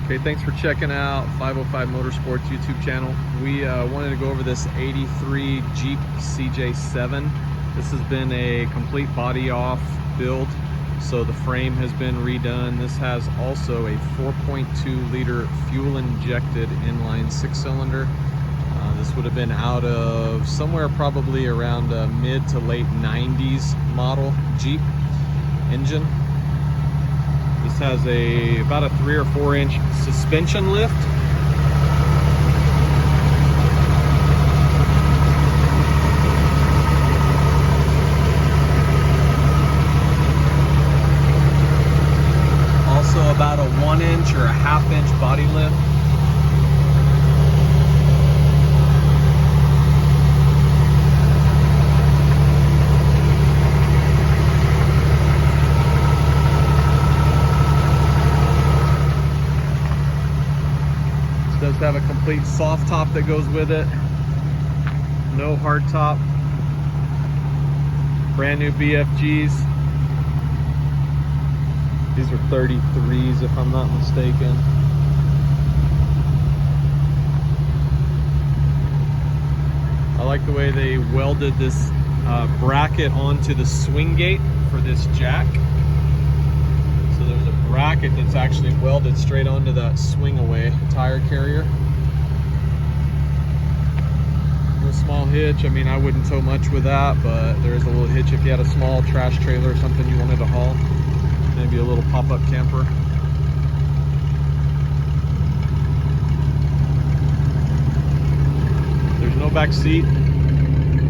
Okay, thanks for checking out 505 Motorsports YouTube channel. We wanted to go over this 83 Jeep CJ7. This has been a complete body off build, so the frame has been redone. This has also a 4.2 liter fuel injected inline 6-cylinder. This would have been out of somewhere probably around a mid to late 90s model Jeep engine. This has about a 3 or 4 inch suspension lift. Also about a 1 inch or a 1/2 inch body lift. Does have a complete soft top that goes with it, no hard top, brand new BFGs. These are 33s if I'm not mistaken. I like the way they welded this bracket onto the swing gate for this jack. So there's a bracket that's actually welded straight onto that swing away tire carrier. A small hitch. I mean, I wouldn't tow much with that, but there is a little hitch if you had a small trash trailer or something you wanted to haul. Maybe a little pop-up camper. There's no back seat.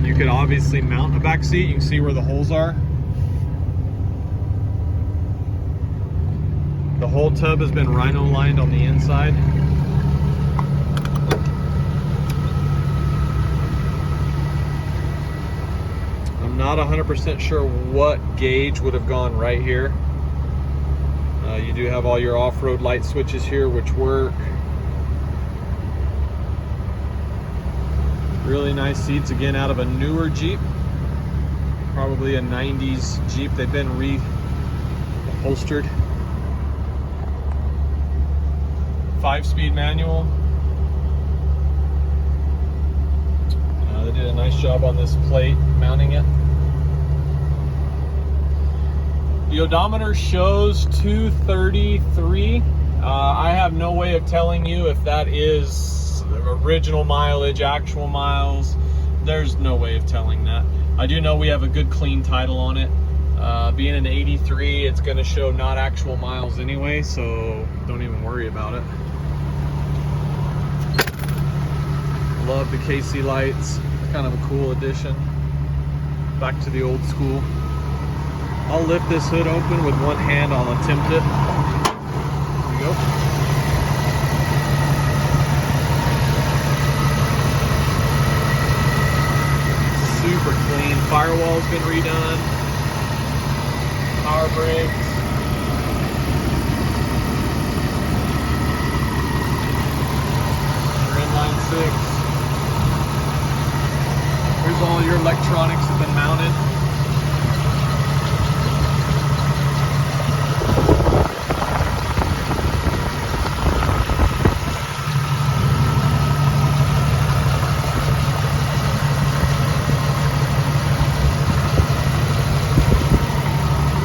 You could obviously mount a back seat. You can see where the holes are. The whole tub has been rhino lined on the inside. I'm not 100% sure what gauge would have gone right here. You do have all your off-road light switches here, which work. Really nice seats, again out of a newer Jeep. Probably a 90s Jeep. They've been reupholstered. 5-speed manual. They did a nice job on this plate, mounting it. The odometer shows 233. I have no way of telling you if that is original mileage, actual miles. There's no way of telling that. I do know we have a good clean title on it. Being an 83, it's going to show not actual miles anyway, so don't even worry about it. Love the KC lights, kind of a cool addition. Back to the old school. I'll lift this hood open with one hand, I'll attempt it. There we go. Super clean. Firewall's been redone. Power brakes. Your inline 6. Here's all your electronics have been mounted.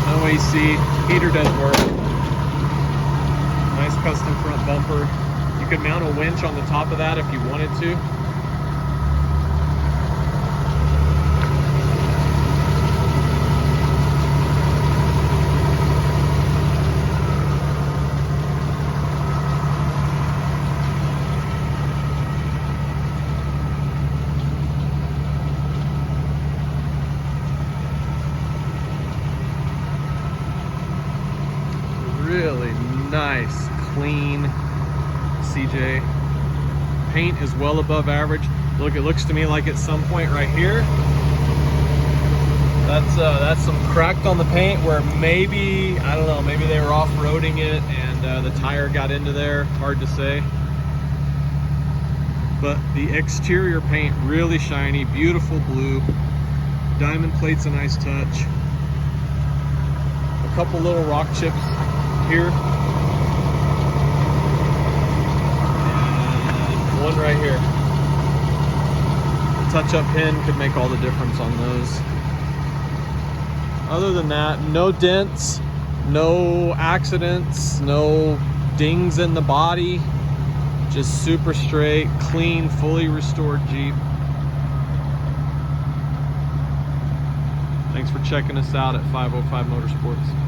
No AC, heater does work. Nice custom front bumper. You could mount a winch on the top of that if you wanted to. Really nice, clean CJ. Paint is well above average. Look, it looks to me like at some point right here, that's some cracked on the paint where maybe, I don't know, maybe they were off-roading it and the tire got into there. Hard to say. But the exterior paint really shiny, beautiful blue. Diamond plate's a nice touch. A couple little rock chips here. touch-up pin could make all the difference on those. Other than that, no dents, no accidents, no dings in the body. Just super straight, clean, fully restored Jeep. Thanks for checking us out at 505 Motorsports.